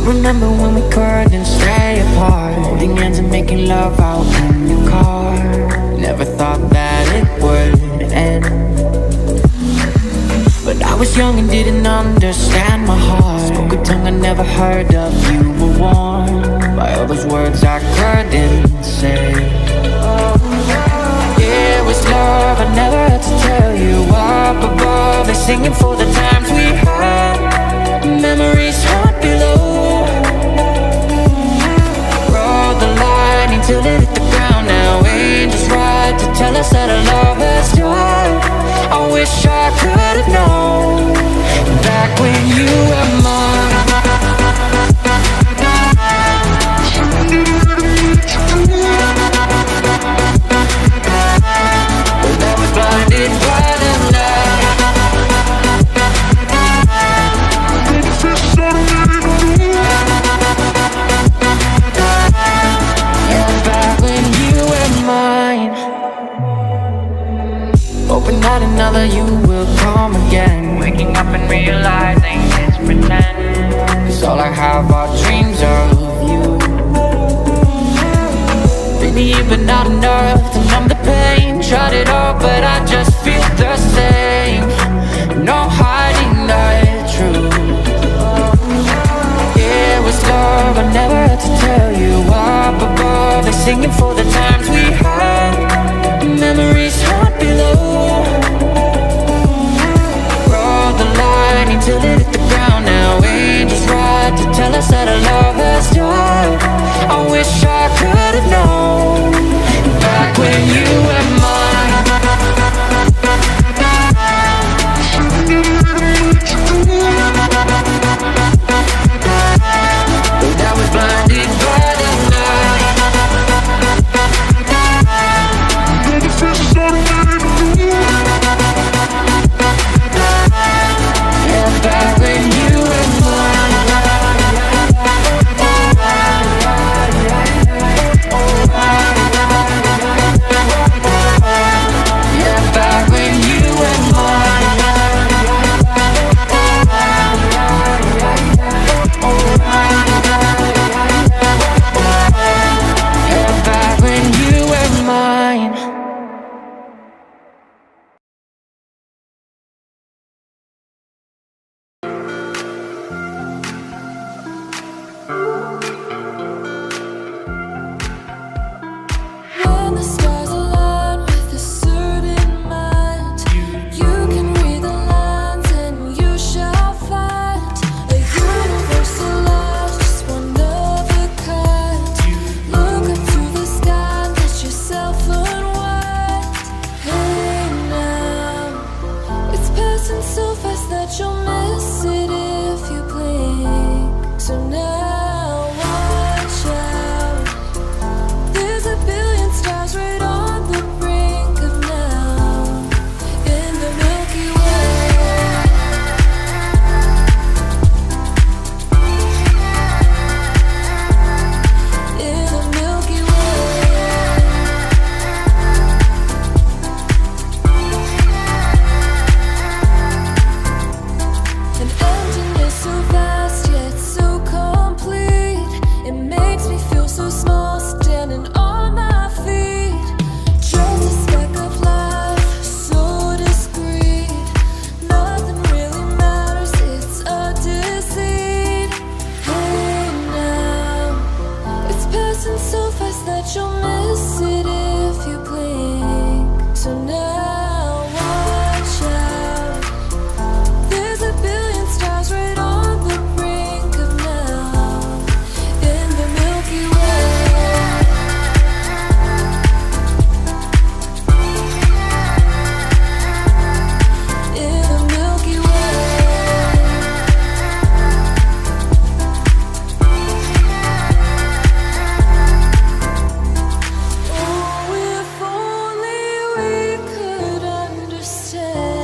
remember when we couldn't stay apart, holding hands and making love out in your car. Never thought that it would end, but I was young and didn't understand my heart. Spoke a tongue I never heard of, you were warned by all those words I couldn't say. Yeah, it was love, I never had to tell you. Up above, they're singing for the times we had. Memories haunt below. Rode the lightning till it hit the ground. Now angels ride to tell us that our love has died. I wish I could have known back when you were mine. But I was blinded by the light. And back when you were mine, hoping that another you will come again. Waking up and realizing it's pretend, 'cause all I have are dreams of you. Been here but not enough to numb the pain. Tried it all but I just feel the same. No hiding the truth. Yeah, it was love, I never had to tell you. Up above, they're singing for the times we had. Memories haunt below. Rode the lightning till it hit the ground. Now angels ride to tell us that our love has died. I wish I could have known back when you were mine. But I was blinded by the light. And back when you were mine. Yeah, back when you were mine. Yeah, back when you were mine. When the stars align with a certain mind, you can read the lines and you shall find a universal love, just one of a kind. Look up to the sky, let yourself unwind. Hey now, it's passing so fast that you'll miss